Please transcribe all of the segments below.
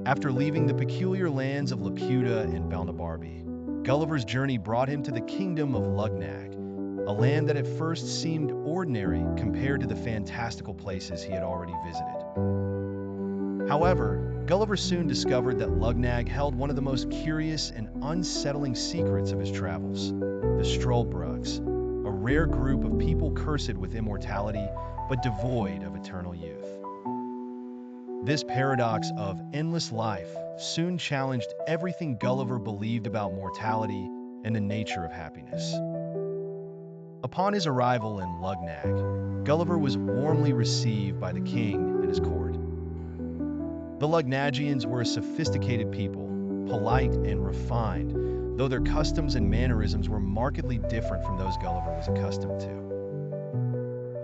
After leaving the peculiar lands of Laputa and Balnibarbi, Gulliver's journey brought him to the kingdom of Luggnagg, a land that at first seemed ordinary compared to the fantastical places he had already visited. However, Gulliver soon discovered that Luggnagg held one of the most curious and unsettling secrets of his travels: the Struldbrugs, a rare group of people cursed with immortality but devoid of eternal youth. This paradox of endless life soon challenged everything Gulliver believed about mortality and the nature of happiness. Upon his arrival in Luggnagg, Gulliver was warmly received by the king and his court. The Lugnaggians were a sophisticated people, polite and refined, though their customs and mannerisms were markedly different from those Gulliver was accustomed to.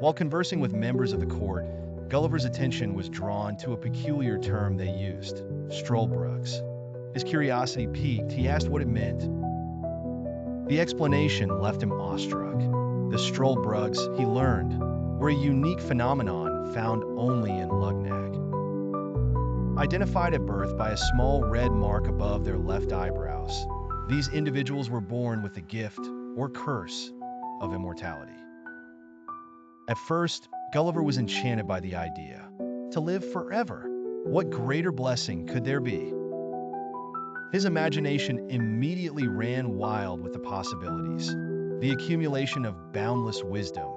While conversing with members of the court, Gulliver's attention was drawn to a peculiar term they used: Struldbrugs. His curiosity piqued. He asked what it meant. The explanation left him awestruck. The Struldbrugs, he learned, were a unique phenomenon found only in Luggnagg. Identified at birth by a small red mark above their left eyebrows, these individuals were born with the gift, or curse, of immortality. At first, Gulliver was enchanted by the idea. To live forever! What greater blessing could there be? His imagination immediately ran wild with the possibilities: the accumulation of boundless wisdom,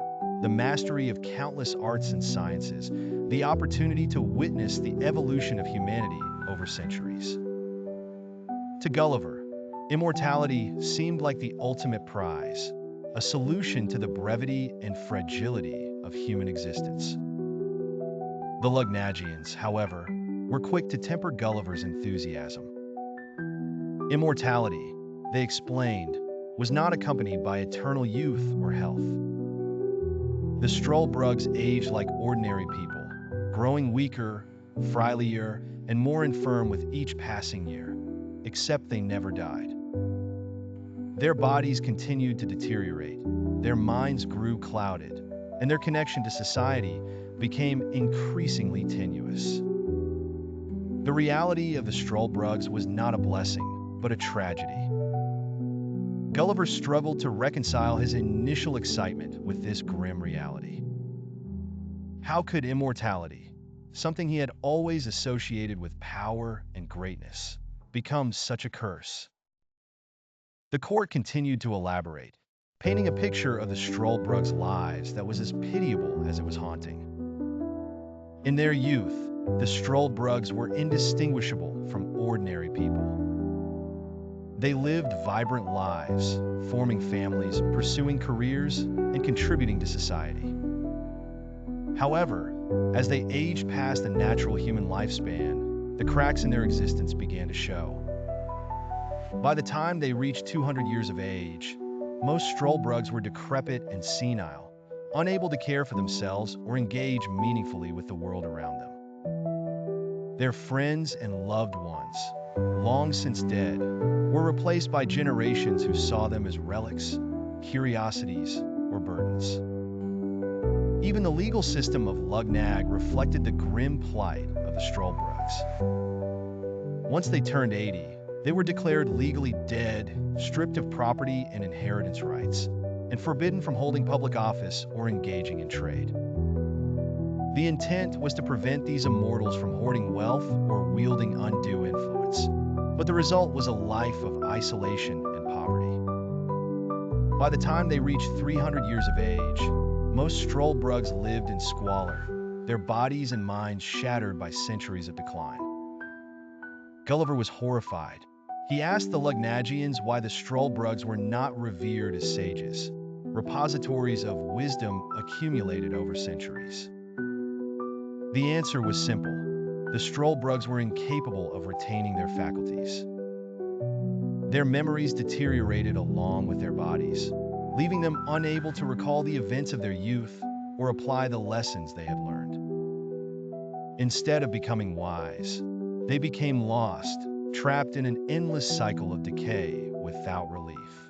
the mastery of countless arts and sciences, the opportunity to witness the evolution of humanity over centuries. To Gulliver, immortality seemed like the ultimate prize, a solution to the brevity and fragility of human existence. The Lugnaggians, however, were quick to temper Gulliver's enthusiasm. Immortality, they explained, was not accompanied by eternal youth or health. The Struldbrugs aged like ordinary people, growing weaker, frilier, and more infirm with each passing year, except they never died. Their bodies continued to deteriorate, their minds grew clouded, and their connection to society became increasingly tenuous. The reality of the Struldbrugs was not a blessing, but a tragedy. Gulliver struggled to reconcile his initial excitement with this grim reality. How could immortality, something he had always associated with power and greatness, become such a curse? The court continued to elaborate, painting a picture of the Struldbrugs' lives that was as pitiable as it was haunting. In their youth, the Struldbrugs were indistinguishable from ordinary people. They lived vibrant lives, forming families, pursuing careers, and contributing to society. However, as they aged past the natural human lifespan, the cracks in their existence began to show. By the time they reached 200 years of age, most Struldbrugs were decrepit and senile, unable to care for themselves or engage meaningfully with the world around them. Their friends and loved ones, long since dead, were replaced by generations who saw them as relics, curiosities, or burdens. Even the legal system of Luggnagg reflected the grim plight of the Struldbrugs. Once they turned 80, they were declared legally dead, stripped of property and inheritance rights, and forbidden from holding public office or engaging in trade. The intent was to prevent these immortals from hoarding wealth or wielding undue influence, but the result was a life of isolation and poverty. By the time they reached 300 years of age, most Struldbrugs lived in squalor, their bodies and minds shattered by centuries of decline. Gulliver was horrified. He asked the Lugnaggians why the Struldbrugs were not revered as sages, repositories of wisdom accumulated over centuries. The answer was simple: the Struldbrugs were incapable of retaining their faculties. Their memories deteriorated along with their bodies, leaving them unable to recall the events of their youth or apply the lessons they had learned. Instead of becoming wise, they became lost, trapped in an endless cycle of decay without relief.